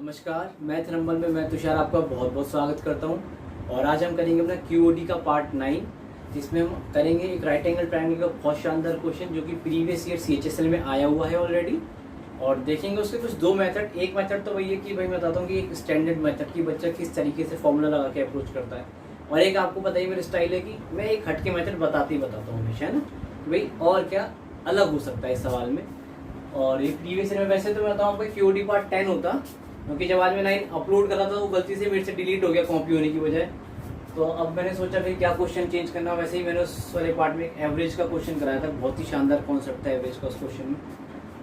नमस्कार, math number में मैं तुषार आपका बहुत बहुत स्वागत करता हूं। और आज हम करेंगे अपना क्यूओडी का पार्ट 9, जिसमें हम करेंगे एक राइट एंगल ट्रायंगल का बहुत शानदार क्वेश्चन जो कि प्रीवियस ईयर सीएचएसएल में आया हुआ है ऑलरेडी। और देखेंगे उसके कुछ दो मेथड। एक मेथड तो वही है कि भाई मैं बताता हूँ कि एक स्टैंडर्ड मेथड की बच्चा किस तरीके से फॉर्मूला लगा के अप्रोच करता है, और एक आपको पता ही मेरा स्टाइल है कि मैं एक हट के मेथड बताता हूँ हमेशा, है ना, कि भाई और क्या अलग हो सकता है इस सवाल में। और ये प्रीवियस ईयर में वैसे तो मैं बताऊँ आपको क्यूओडी पार्ट 10 होता, क्योंकि जब आज मैं 9 अपलोड कर रहा था वो गलती से मेरे से डिलीट हो गया कॉपी होने की वजह। तो अब मैंने सोचा फिर क्या क्वेश्चन चेंज करना। वैसे ही मैंने उस वाले पार्ट में एवरेज का क्वेश्चन कराया था, बहुत ही शानदार कॉन्सेप्ट था एवरेज का उस क्वेश्चन में।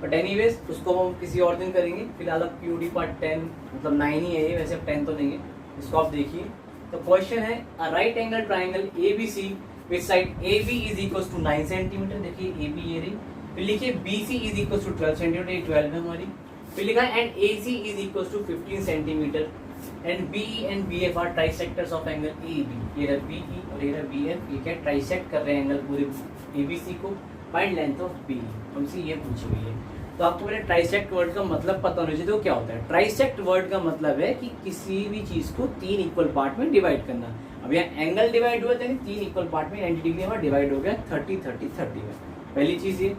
बट एनीवेज उसको हम किसी और दिन करेंगे। फिलहाल अब क्यूओडी पार्ट 10 मतलब 9 ही है ये, वैसे अब 10 तो नहीं है। इसको आप देखिए। तो क्वेश्चन है a right angle triangle ABC with side AB is equals to 9 centimetre. देखिए AB ये रही। फिर लिखिए BC is equals to 12 centimetre, ये 12 है हमारी। फिर लिखा है and AC is equals to 15 centimetre and BE and BF are trisectors of angle AB। ये रहा BE और ये रहा BF, ये क्या ट्राइसेक्ट कर रहे हैं एंगल पूरे ABC को। फाइंड लेंथ ऑफ BE, हमसे ये पूछी हुई है। तो आपको मेरे ट्राइसेक्ट वर्ड का मतलब पता होना चाहिए। तो क्या होता है ट्राइसेक्ट वर्ड का मतलब है कि किसी भी चीज को 3 इक्वल पार्ट में डिवाइड करना। अब यहाँ एंगल डिवाइड हुआ था 3 इक्वल पार्ट में, 90 डिग्री में डिवाइड हो गया 30 30 30 में। पहली चीज ये।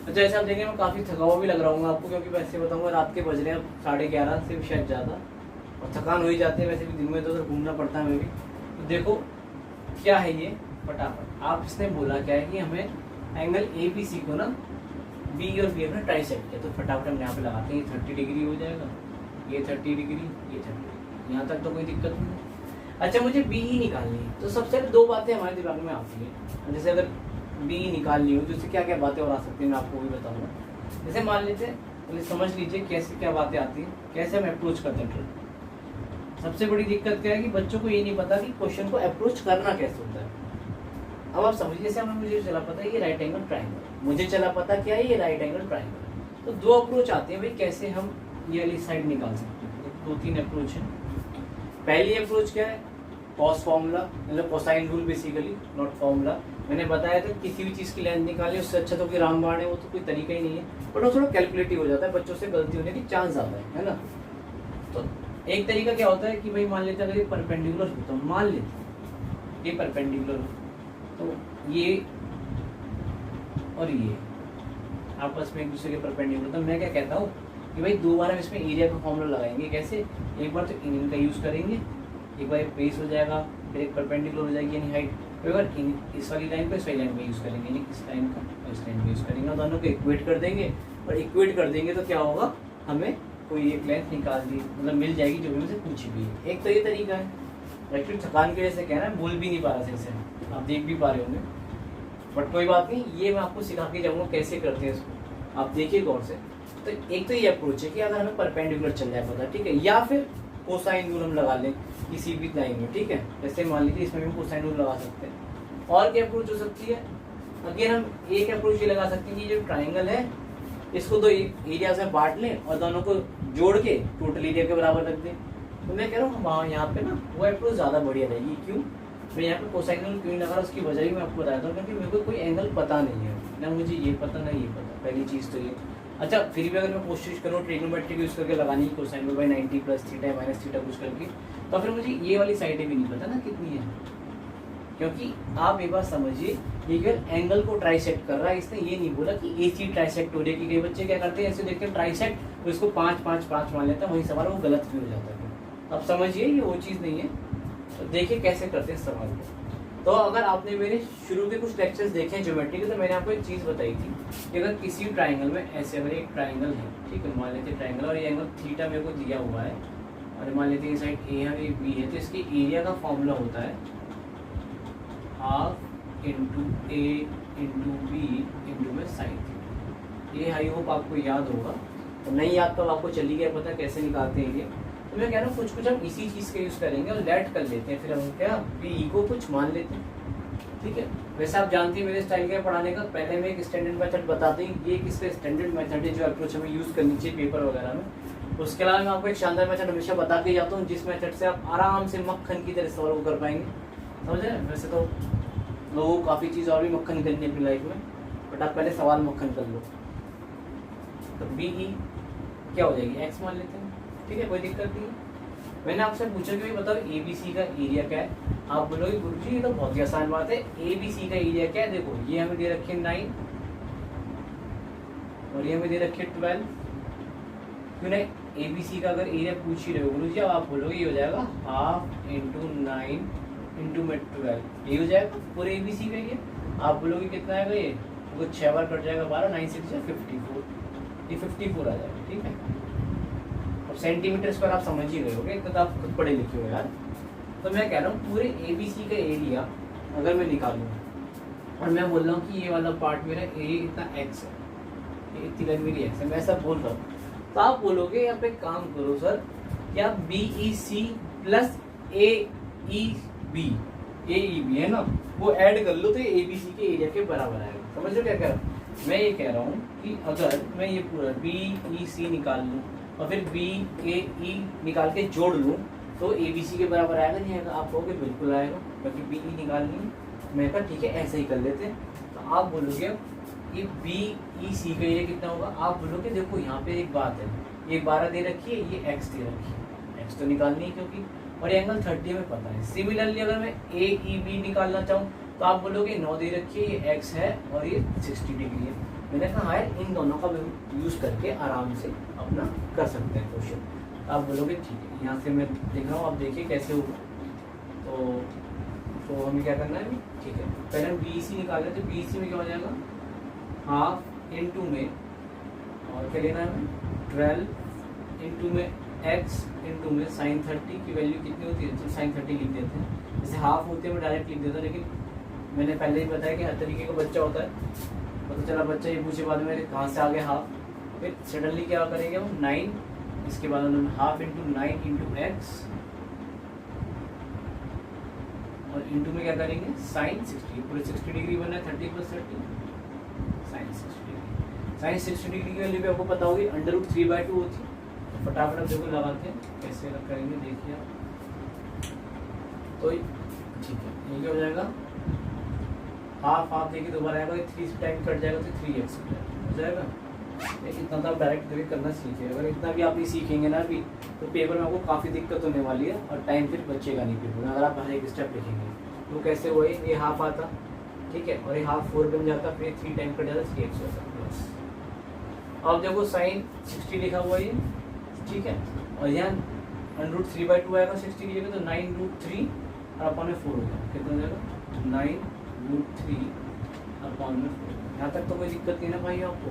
अच्छा ऐसा आप देखेंगे मैं काफी थका हुआ भी लग रहा हूँ आपको, क्योंकि वैसे बताऊंगा रात के बज रहे हैं 11:30 से भी शायद ज्यादा, और थकान हो ही जाती है। वैसे भी दिन में तो घूमना पड़ता है हमें भी। तो देखो क्या है ये फटाफट। आप इसने बोला क्या है कि हमें एंगल ABC को ना B और BF ने ट्राइसेक्ट किया। तो फटाफट हम यहाँ पे लगाते हैं, 30 डिग्री हो जाएगा, ये 30 डिग्री, ये 30। यहाँ तक तो कोई दिक्कत नहीं। अच्छा मुझे BE निकालनी है। तो सबसे पहले दो बातें हमारे दिमाग में आती है। जैसे अगर BE निकालनी हो तो उससे क्या क्या बातें और आ सकती हैं मैं आपको भी बताऊंगा। जैसे मान लेते हैं, पहले समझ लीजिए कैसे क्या बातें आती हैं, कैसे हम अप्रोच करते हैं। सबसे बड़ी दिक्कत क्या है कि बच्चों को ये नहीं पता कि क्वेश्चन को अप्रोच करना कैसे होता है। अब आप समझिए, जैसे हमें मुझे चला पता है ये राइट एंगल ट्राइंगल, मुझे चला पता क्या है ये राइट एंगल ट्राइंगल। तो दो अप्रोच आते हैं भाई, कैसे हम ये वाली साइड निकाल सकते हैं। 2-3 अप्रोच है। पहली अप्रोच क्या है, कॉस फॉर्मूला, मतलब cosine rule basically, not formula. मैंने बताया था किसी भी चीज़ की लेंथ निकालनी, उससे अच्छा तो कि रामबाण है, वो तो कोई तरीका ही नहीं है। बट वो थोड़ा कैलकुलेटिव हो जाता है, बच्चों से गलती होने की चांस ज़्यादा है ना। तो एक तरीका क्या होता है कि भाई मान लेते हैं अगर ये परपेंडिकुलर हो, तो मान लेते ये परपेंडिकुलर हो तो ये और ये आपस में एक दूसरे के परपेंडिकुलर। तो मैं क्या कहता हूँ कि भाई दो बार हम इसमें एरिया का फॉर्मूला लगाएंगे। कैसे, एक बार तो इनका यूज़ करेंगे, एक बार बेस हो जाएगा, फिर एक परपेंडिकुलर हो जाएगी यानी हाइट। फिर अगर इस वाली लाइन को इस वाली लाइन में यूज़ करेंगे, यानी इस लाइन का और इस लाइन में यूज़ करेंगे, दोनों को इक्वेट कर देंगे। और इक्वेट कर देंगे तो क्या होगा, हमें कोई एक लेंथ निकाल दी मतलब मिल जाएगी जो भी मुझसे पूछी हुई है। एक तो ये तरीका है। एक्चुअली थकान की वजह से कहना है, बोल भी नहीं पा रहा सही से, आप देख भी पा रहे होंगे, बट कोई बात नहीं, ये मैं आपको सिखा के जाऊँगा कैसे करते हैं इसको, आप देखिए गौर से। तो एक तो ये अप्रोच है कि अगर हमें परपेंडिकुलर चल जाए पता, ठीक है, या फिर कोसाइन रूल हम लगा लें किसी भी लाइन में, ठीक है। जैसे मान लीजिए इसमें भी कोसाइन रूल लगा सकते हैं। और क्या अप्रोच हो सकती है, अगेन हम एक अप्रोच ये लगा सकते हैं कि जो ट्राइंगल है इसको दो एरिया से बांट लें और दोनों को जोड़ के टोटल एरिया के बराबर रख दें। तो मैं कह रहा हूँ वहाँ यहाँ पे ना वो अप्रोच ज़्यादा बढ़िया रहेगी। क्यों, मैं यहाँ पे कोसाइन रूल क्यों लगा रहा, उसकी वजह भी मैं आपको बताता हूँ, क्योंकि मेरे को कोई एंगल पता नहीं है ना, मुझे ये पता ना ये पता, पहली चीज़ तो ये। अच्छा फिर भी अगर मैं कोशिश करूँ ट्रिग्नोमेट्रिक यूज़ करके लगाने की cosine rule by 90 plus theta minus theta कुछ करके, तो फिर मुझे ये वाली साइडें भी नहीं पता ना कितनी है। क्योंकि आप एक बात समझिए, ये केवल एंगल को ट्राइसेक्ट कर रहा है, इसने ये नहीं बोला कि AC ट्राइसेक्ट हो रही है। कि कई बच्चे क्या करते हैं ऐसे देखते हैं ट्राइसेक्ट तो इसको 5 5 5 मान लेता है, वही सवाल वो गलत भी हो जाता है। अब समझिए ये वो चीज़ नहीं है। तो देखिए कैसे करते हैं सवाल को। तो अगर आपने मेरे शुरू के कुछ लेक्चर्स देखे हैं ज्योमेट्री के, तो मैंने आपको एक चीज़ बताई थी कि अगर किसी ट्राइंगल में ऐसे अगर एक ट्राइंगल है, ठीक है, मान लेते ट्राइंगल और ये एंगल थीटा मेरे को दिया हुआ है, और मान लेते ये साइड A है ये B है, तो इसके एरिया का फॉर्मूला होता है half into A into B into में साइन। ये आई होप आपको याद होगा, तो नहीं याद तो आपको चली गया पता कैसे निकालते हैं ये। तो मैं कह रहा हूँ कुछ हम इसी चीज़ का यूज़ करेंगे और लेट कर लेते हैं, फिर हम क्या BE को कुछ मान लेते हैं, ठीक है। वैसे आप जानते हैं मेरे स्टाइल क्या पढ़ाने का, पहले मैं एक स्टैंडर्ड मेथड बताते हैं, ये किसका स्टैंडर्ड मेथड है जो अप्रोच हमें यूज़ करनी चाहिए पेपर वगैरह में। उसके अलावा मैं आपको एक शानदार मेथड हमेशा बता के जाता हूँ, जिस मेथड से आप आराम से मक्खन की तरह सॉल्व कर पाएंगे, समझ रहे हैं। वैसे तो लोगों को काफ़ी चीज़ और भी मक्खन करनी है अपनी लाइफ में, बट आप पहले सवाल मक्खन कर लो। तो BE क्या हो जाएगी, x मान लेते हैं, ठीक है, कोई दिक्कत नहीं है। मैंने आपसे पूछा कि भाई बताओ ABC का एरिया क्या है, आप बोलोगे गुरुजी ये तो बहुत ही आसान बात है, ABC का एरिया क्या है। देखो ये हमें दे रखी है 9 और ये हमें दे रखी है 12, क्यों नहीं, ABC का अगर एरिया पूछ ही रहे हो गुरुजी, अब आप बोलोगे ये हो जाएगा 1/2 × 9 × 12, ये हो जाएगा पूरे ABC का एरिया। आप बोलोगे कितना आएगा, ये तो 6 बार कट जाएगा 12, 9 6 54, ये 54 आ जाएगा। ठीक है, अब सेंटीमीटर स्क्वायर आप समझ ही गए होगे, तो आप खुद पढ़े लिखे हो यार। तो मैं कह रहा हूँ पूरे ABC का एरिया अगर मैं निकालूँ और मैं बोल रहा हूँ कि ये वाला पार्ट मेरा एरिया इतना x है, ये इतनी लाइन मेरी x है, मैं ऐसा बोल रहा हूँ, तो आप बोलोगे यहाँ पे काम करो सर, क्या BEC प्लस AEB है ना, वो ऐड कर लो तो ये ABC के एरिया के बराबर आएगा। समझ लो क्या कह रहा हूँ मैं, ये कह रहा हूँ कि अगर मैं ये पूरा BEC निकाल लूँ और फिर BAE निकाल के जोड़ लूँ तो ABC के बराबर आएगा नहीं आएगा, आप कहोगे बिल्कुल आएगा, क्योंकि BE निकालनी है। मैं कहा ठीक है ऐसे ही कर लेते हैं, तो आप बोलोगे ये BEC का एरिया कितना होगा, आप बोलोगे देखो यहाँ पे एक बात है, ये 12 दे रखी है, ये x दे रखी है, x तो निकालनी है क्योंकि, और ये एंगल 30 में पता है। सिमिलरली अगर मैं AEB निकालना चाहूँ तो आप बोलोगे 9 दे रखी है, ये x है और ये 60 डिग्री है। मैंने कहा है इन दोनों का यूज़ करके आराम से अपना कर सकते हैं क्वेश्चन। आप बोलोगे ठीक है, यहाँ से मैं देख रहा हूँ, आप देखिए कैसे होगा। तो हमें क्या करना है, ठीक है पहले हम BEC निकाल रहे, तो BEC में क्या हो जाएगा 1/2 × में, और क्या लेना है हमें 12 × में x × में sin 30 की वैल्यू कितनी होती है, तो sin 30 लिख देते हैं। जैसे हाफ होते हैं मैं डायरेक्ट लिख देता, लेकिन मैंने पहले ही बताया कि हर तरीके का बच्चा होता है, पता चला बच्चा ये पूछे बाद में कहाँ से आ गया हाफ, फिर सडनली क्या करेंगे हम 9, इसके बाद हम 1/2 × 9 × x और इंटू में क्या करेंगे sin 60, पूरे 60 डिग्री बनना है, 30 + 30 sin 60 डिग्री। sin 60 डिग्री की वैल्यू भी आपको पता होगी √3/2 होती है। तो फटाफट अब देखो लगाते हैं कैसे करेंगे, देखिए आप। तो ठीक है, ये क्या हो जाएगा, हाफ देखिए दोबारा आएगा, 3 टाइम कट जाएगा तो 3x हो जाएगा। इतना तो आप डायरेक्ट देखिए करना सीखे, अगर इतना भी आप नहीं सीखेंगे ना अभी, तो पेपर में आपको काफ़ी दिक्कत होने वाली है और टाइम फिर बचेगा नहीं पेपर में, अगर आप हर एक स्टेप लिखेंगे। तो कैसे हुआ ये हाफ आता, ठीक है, और ये हाफ 4 बन जाता, फिर 3 टाइम कट जाता, 3x होता बस। अब देखो sin 60 लिखा हुआ ये, ठीक है, और यहाँ √3/2 आएगा 60 की जगह, तो 9√3 और अपॉन में 4 हो जाएगा, कितना हो जाएगा 9√3/4। यहाँ तक तो कोई दिक्कत नहीं ना भाई आपको।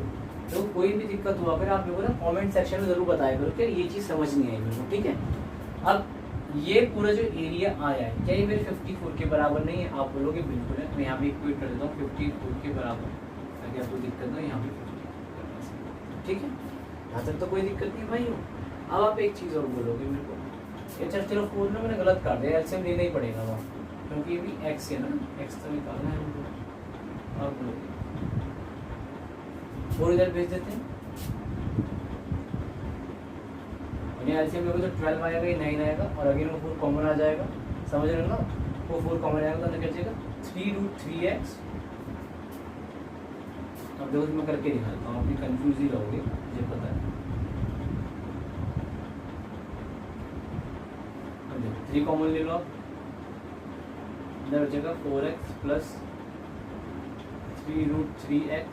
तो कोई भी दिक्कत हुआ अगर आप मेरे को ना कमेंट सेक्शन में ज़रूर बताया करो कि ये चीज़ समझ नहीं आई मेरे को, ठीक है। अब ये पूरा जो एरिया आया है, क्या ये मेरे 54 के बराबर नहीं है, आप बोलोगे बिल्कुल है। मैं यहाँ पे इक्वेट कर देता हूँ 54 के बराबर, ताकि आपको दिक्कत ना, यहाँ पे ठीक है, यहाँ तक तो कोई दिक्कत नहीं भाई हो। अब आप एक चीज़ और बोलोगे मेरे को, अच्छा चलो 4 ना मैंने गलत कर दिया, एलसीएम लेना ही पड़ेगा वहाँ, क्योंकि ये भी x है ना, x तो निकालना है हमको। आप बोलोगे 4 इधर भेज देते हैं, और ये एलसीएम लोगे तो 12 आएगा, ये 9 आएगा, और अगेन वो 4 कॉमन आ जाएगा, समझ रहे हो ना, वो 4 कॉमन आएगा तो क्या जाएगा 3√3x। अब देखो मैं करके दिखाता हूँ, आप भी कंफ्यूज ही रहोगे, मुझे पता है। अब देखो 3 कॉमन ले लो आप, इधर बचेगा 4x प्लस 3√3x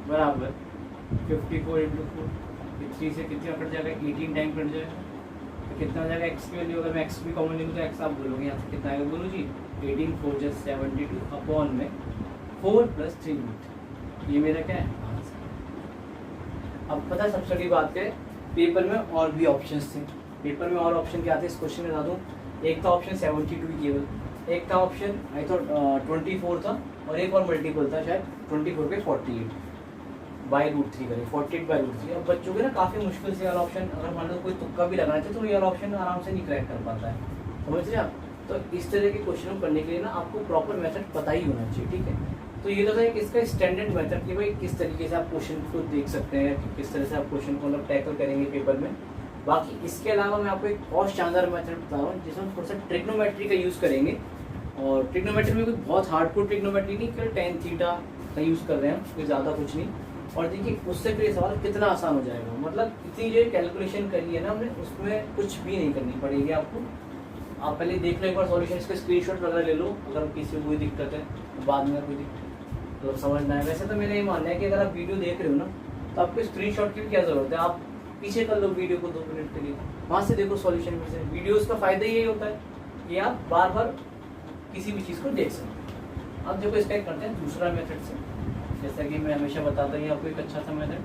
बराबर 54 × 4। 3 से कितना कट जाएगा, 18 टाइम कट जाएगा, तो कितना हो जाएगा x की वैल्यू, अगर मैं x भी कॉमन ले लूँ तो x आप बोलोगे यहाँ से कितना आएगा, बोलो जी 18 4 = 72 अपॉन में 4 + 3, ये मेरा क्या है आंसर। अब पता है सबसे बड़ी बात है, पेपर में और भी ऑप्शंस थे, पेपर में और ऑप्शन क्या थे इस क्वेश्चन में बता दूँ। एक था ऑप्शन 72 केवल, एक था ऑप्शन आई थॉट 24 था, और एक और मल्टीपल था शायद 24 के 48/√3 करें, 48/√3। अब बच्चों के ना काफ़ी मुश्किल से वाला ऑप्शन, अगर मान लो कोई तुक्का भी लगाना चाहे तो ये वाला ऑप्शन आराम से नहीं क्रैक कर पाता है, समझ रहे आप। तो इस तरह के क्वेश्चन करने के लिए ना आपको प्रॉपर मेथड पता ही होना चाहिए, ठीक है। तो ये तो था एक इसका स्टैंडर्ड मेथड कि भाई किस तरीके से आप क्वेश्चन को देख सकते हैं, कि किस तरह से आप क्वेश्चन को मतलब टैकल करेंगे पेपर में। बाकी इसके अलावा मैं आपको एक और शानदार मेथड बता रहा हूँ, जिसमें थोड़ा सा ट्रिग्नोमेट्री का यूज़ करेंगे। और ट्रिग्नोमेट्री में कोई बहुत हार्डकोर ट्रिग्नोमेट्री नहीं, केवल tan थीटा का यूज़ कर रहे हैं, कोई ज़्यादा कुछ नहीं। और देखिए उससे फिर ये सवाल कितना आसान हो जाएगा, मतलब इतनी जो कैलकुलेशन करी है ना हमने उसमें कुछ भी नहीं करनी पड़ेगी आपको। आप पहले देख लो एक बार सॉल्यूशन, इसके स्क्रीनशॉट वगैरह ले लो, अगर किसी को कोई दिक्कत है तो बाद में कोई दिक्कत तो समझना है। वैसे तो मेरा ये मानना है कि अगर आप वीडियो देख रहे हो ना तो आपको स्क्रीनशॉट की भी क्या ज़रूरत है, आप पीछे कर लो वीडियो को 2 मिनट के लिए, वहाँ से देखो सॉल्यूशन में से। वीडियोज़ का फ़ायदा यही होता है कि आप बार बार किसी भी चीज़ को देख सकते। अब देखो इसका एक करते हैं दूसरा मेथड से, जैसा कि मैं हमेशा बताता हूँ आपको एक अच्छा सा मेथड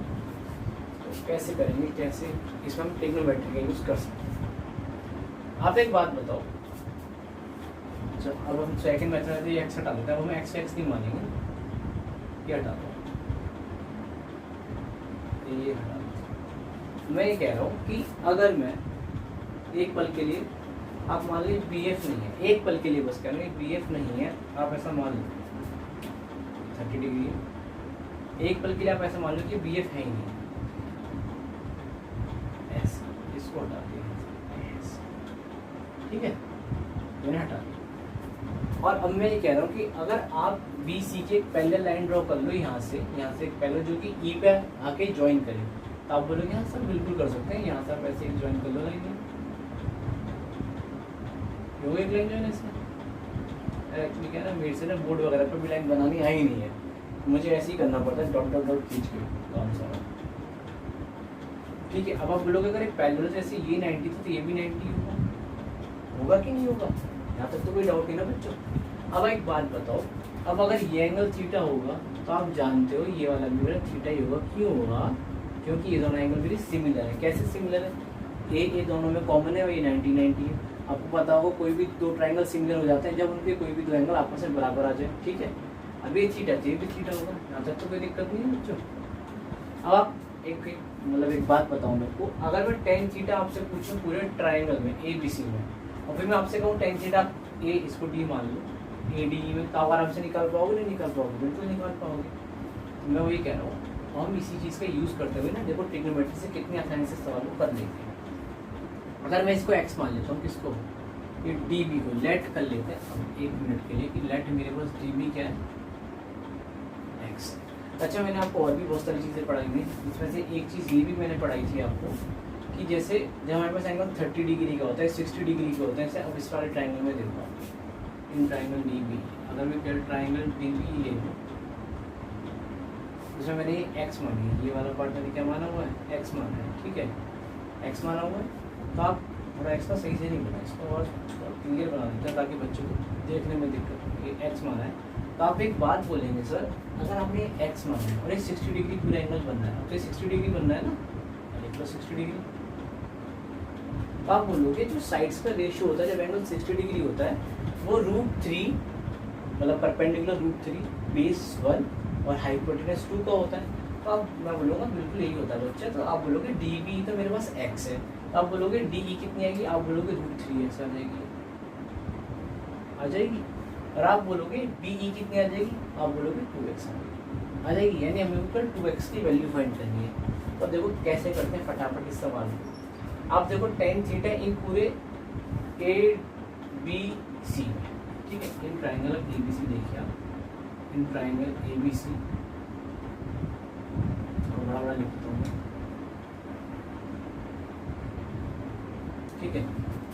तो कैसे करेंगे, कैसे इसमें हम ट्रिग्नोमेट्री का यूज़ कर सकते हैं। आप एक बात बताओ, अच्छा अब हम सेकंड मेथड है एक्स हटा देते हैं, अब हम एक्स नहीं मानेंगे, ये हटा दो, ये हटा दो। मैं ये कह रहा हूँ कि अगर मैं एक पल के लिए, आप मान लीजिए बी एफ नहीं है, एक पल के लिए बस कह रहे हैं बी एफ नहीं है, आप ऐसा मान लो 30 डिग्री है, एक पल के लिए आप ऐसा मान लो कि बी एफ है ही नहीं, ऐसा इसको हटा दिया, ठीक है मैंने हटा दिया। और अब मैं ये कह रहा हूँ कि अगर आप बी सी के एक पैरेलल लाइन ड्रॉ कर लो यहाँ से एक पैरेलल जो कि ई पे आके ज्वाइन करे, तो आप बोलोगे हाँ सर बिल्कुल कर सकते हैं, यहाँ से आप ऐसे ज्वाइन कर लो लाइन, एक लाइन ज्वाइन इसमें एक्चुअली क्या है ना, मेरे से ना बोर्ड वगैरह पर भी लाइन बनानी आई नहीं है, मुझे ऐसे ही करना पड़ता है, डॉट डॉट डॉट खींच के काम सारा, ठीक है। अब आप बोलोगे अगर एक पैरेलल जैसे ये 90 था तो ये भी 90 होगा कि नहीं होगा, यहाँ तक तो कोई डाउट नहीं ना बच्चों। अब एक बात बताओ, अब अगर ये एंगल थीटा होगा तो आप जानते हो ये वाला भी मेरा थीटा ही होगा, क्यों होगा, क्योंकि ये दोनों एंगल मेरी सिमिलर है। कैसे सिमिलर है, ये दोनों में कॉमन है और ये 90-90 है। आपको पता होगा कोई भी 2 ट्राइंगल सिमिलर हो जाते हैं जब उनके कोई भी 2 एंगल आपस में बराबर आ जाए, ठीक है। अब ये थीटा ये भी थीटा होगा, यहाँ तक तो कोई दिक्कत नहीं है बच्चों। अब आप एक बात बताऊँ मेरे को, अगर मैं टेन थीटा आपसे पूछूँ पूरे ट्राइंगल में ए बी सी में, और फिर मैं आपसे कहूँ टेन थीटा ए इसको डी मान लो, ए डी में, तो आप आराम से निकाल पाओगे नहीं निकाल पाओगे, बिल्कुल निकाल पाओगे। तो मैं वही कह रहा हूँ, हम इसी चीज़ का यूज़ करते हुए ना देखो ट्रिग्नोमेट्री से कितनी आसानी से सवाल को कर लेते हैं। अगर मैं इसको एक्स मान लेता हूँ, किसको, ये डी बी को लेट कर लेते हैं अब 1 मिनट के लिए कि लेट मेरे पास डी बी क्या है, एक्स। अच्छा मैंने आपको और भी बहुत सारी चीज़ें पढ़ाई थी, इसमें से एक चीज़ ये भी मैंने पढ़ाई थी आपको कि जैसे जब हमारे पास एंगल 30 डिग्री का होता है, 60 डिग्री का होता है, जैसे अब इस वाले ट्राइंगल में देखो, इन ट्राइंगल डी बी, अगर मैं फिर ट्राइंगल डी बी ले लूँ, इसमें मैंने एक्स मानी है, ये वाला पार्ट मैंने क्या माना हुआ है, एक्स माना है, ठीक है, एक्स माना हुआ है। तो आप थोड़ा एक्स का सही से नहीं बना, इसको और क्लियर बना देते हैं ताकि बच्चों को देखने में दिक्कत हो। ये एक्स माना है, तो आप एक बात बोलेंगे सर अगर आपने एक्स माना है और एक 60 डिग्री पूरा एंगल बनना है, तो ये 60 डिग्री बनना है ना, प्लस 60 डिग्री, तो आप बोलोगे जो साइड्स का रेशियो होता है जब एंगल 60 डिग्री होता है वो √3 मतलब परपेंडिकुलर √3 बेस 1 और हाइपोटेनस 2 का होता है। तो आप मैं बोलूँगा बिल्कुल यही होता है बच्चा। तो आप बोलोगे डी बी तो मेरे पास एक्स है, तो आप बोलोगे डी ई कितनी आएगी, आप बोलोगे √3 एक्स आ जाएगी, आ जाएगी। और आप बोलोगे डी ई कितनी आ जाएगी, आप बोलोगे 2x आ जाएगी, यानी हमें ऊपर 2x की वैल्यू फाइंड करनी है। तो देखो कैसे करते हैं फटाफट इस सवाल को। आप देखो टेन थीटा इन पूरे ए बी सी, ठीक है, in triangle of A B C देखिए आप, इन ट्राइंगल ए बी सी बड़ा बड़ा लिखता हूँ, ठीक है।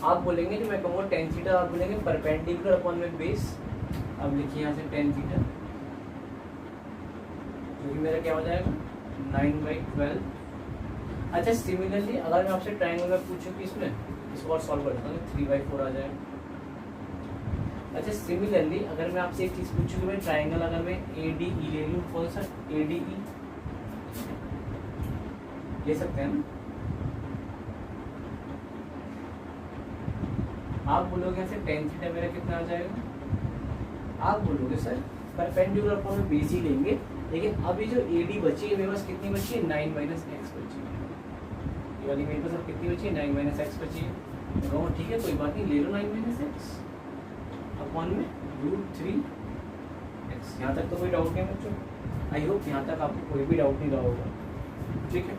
आप बोलेंगे जो मैं कहूँगा टेन थीटा, आप बोलेंगे परपेंडिकुलर अपॉन में बेस। अब लिखिए यहाँ से टेन थीटा, क्योंकि मेरा क्या हो जाएगा 9/12। अच्छा सिमिलरली अगर मैं आपसे ट्राइंगल में पूछूं कि इसमें इसको और सॉल्व कर देता हूँ 3/4 आ जाएगा। अच्छा सिमिलरली अगर मैं आपसे एक चीज़ पूछूं कि मैं ट्राइंगल अगर मैं ए डी ई ले लूँ, कौन सा ए डी ई ले सकते हैं ना, आप बोलोगे ऐसे टेन थीटा मेरा कितना आ जाएगा, आप बोलोगे सर परपेंडिकुलर अपॉन में बेस ही लेंगे, लेकिन अभी जो ए डी बची है मेरे पास कितनी बची है 9 - x बची है, ये वाली मेरे पास अब कितनी बची है 9 - x बची है। मैं कहूँ ठीक है कोई बात नहीं, ले लो 9 - x अपॉन में √3x। यहाँ तक तो कोई डाउट नहीं बच्चों, आई होप यहाँ तक आपको कोई भी डाउट नहीं रहा होगा, ठीक है।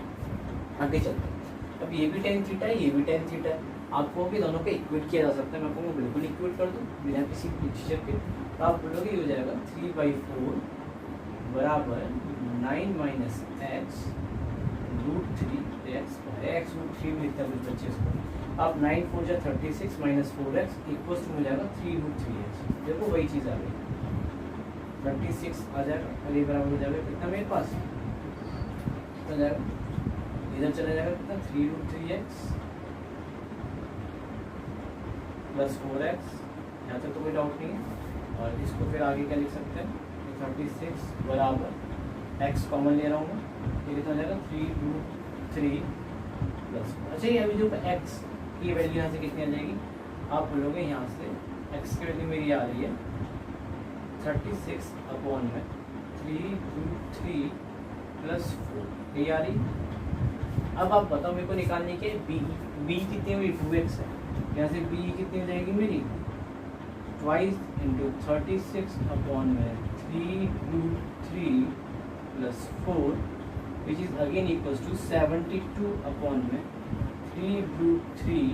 आगे चलते हैं, अब ये भी टेन थीटा है, ये भी टेन थीटा है, आपको भी दोनों को इक्वेट किया जा सकता है। मैं कहूँगा बिल्कुल इक्वेट कर दूँ बिना किसी झिझक के, तो आप बोलोगे ये हो जाएगा 3/4 बराबर 9 minus x root 3x x root 3 में लिखता है 25 को। अब 9 4 जा 36 माइनस 4x इक्वल्स टू हो जाएगा 3 रूट 3x। देखो वही चीज़ आ गई, 36 आ जाएगा और ये बराबर हो जाएगा कितना मेरे पास हो जाएगा, इधर चला जाएगा कितना 3 रूट 3x प्लस 4x। यहाँ तक तो कोई डाउट नहीं है। और इसको फिर आगे क्या लिख सकते हैं, 36 बराबर x कॉमन ले रहा हूँ मैं, ये कितना हो जाएगा 3 रूट 3 प्लस। अच्छा ये अभी जो x की वैल्यू यहाँ से कितनी आ जाएगी, आप बोलोगे यहाँ से x की वैल्यू मेरी आ रही है 36 अपॉन में 3 रूट 3 प्लस 4, ये आ रही। अब आप बताओ मेरे को निकालने के b कितनी हुई 2x है, यहाँ से b कितनी हो जाएगी मेरी ट्वाइस इंटू 36 अपॉन में 3 रूट 3 plus 4 which is again equals to 72 upon में 3 रूट 3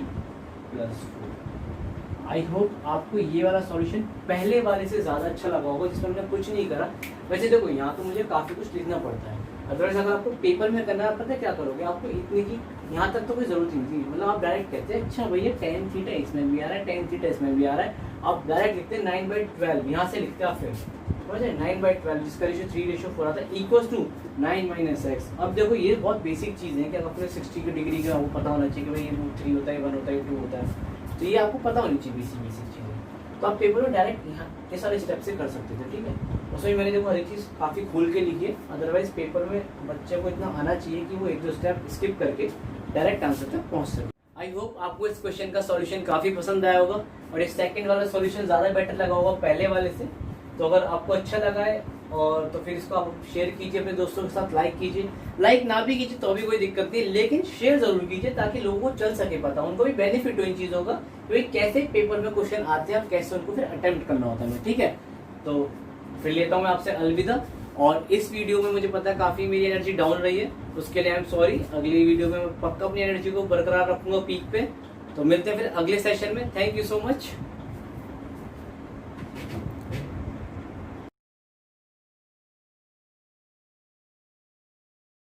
प्लस 4। आई होप आपको ये वाला सॉल्यूशन पहले वाले से ज़्यादा अच्छा लगा होगा जिसमें हमने कुछ नहीं करा। वैसे देखो यहाँ तो मुझे काफ़ी कुछ लिखना पड़ता है, अदरवाइज अगर आपको पेपर में करना है पता है क्या करोगे, आपको इतने की यहाँ तक तो कोई ज़रूरत नहीं थी। मतलब आप डायरेक्ट कहते हैं अच्छा भैया tan थीटा इसमें भी आ रहा है, tan थीटा इसमें भी आ रहा है, आप डायरेक्ट लिखते हैं 9/12 यहाँ से लिखते हैं आप फिर समझ 9/12 जिसका रेशियो 3:4 आता है इक्वल्स टू 9 माइनस एक्स। अब देखो ये बहुत बेसिक चीज़ है कि आपको 60 डिग्री का वो पता होना चाहिए कि भाई ये रूट 3 होता है, 1 होता है, 2 होता है, तो ये आपको पता होनी चाहिए बेसिक चीज़ें। तो आप पेपर में डायरेक्ट यहाँ ये सारे स्टेप से कर सकते थे, ठीक है। उसमें मैंने देखो हर एक चीज़ काफ़ी खोल के लिखी है, अदरवाइज पेपर में बच्चे को इतना आना चाहिए कि वो 1-2 स्टेप स्किप करके डायरेक्ट आंसर तक पहुँच सके। आई होप आपको इस क्वेश्चन का सॉल्यूशन काफ़ी पसंद आया होगा और ये सेकंड वाला सॉल्यूशन ज़्यादा बेटर लगा होगा पहले वाले से। तो अगर आपको अच्छा लगा है और तो फिर इसको आप शेयर कीजिए अपने दोस्तों के साथ, लाइक कीजिए, लाइक ना भी कीजिए तो भी कोई दिक्कत नहीं, लेकिन शेयर जरूर कीजिए ताकि लोगों को चल सके पता, उनको भी बेनिफिट हो इन चीज़ों का कि कैसे पेपर में क्वेश्चन आते हैं और कैसे उनको फिर अटेम्प्ट करना होता है, ठीक है। तो फिर लेता हूँ मैं आपसे अलविदा। और इस वीडियो में मुझे पता है काफ़ी मेरी एनर्जी डाउन रही है, उसके लिए आई एम सॉरी। अगली वीडियो में मैं पक्का अपनी एनर्जी को बरकरार रखूँगा पीक पे। तो मिलते हैं फिर अगले सेशन में। Thank you so much.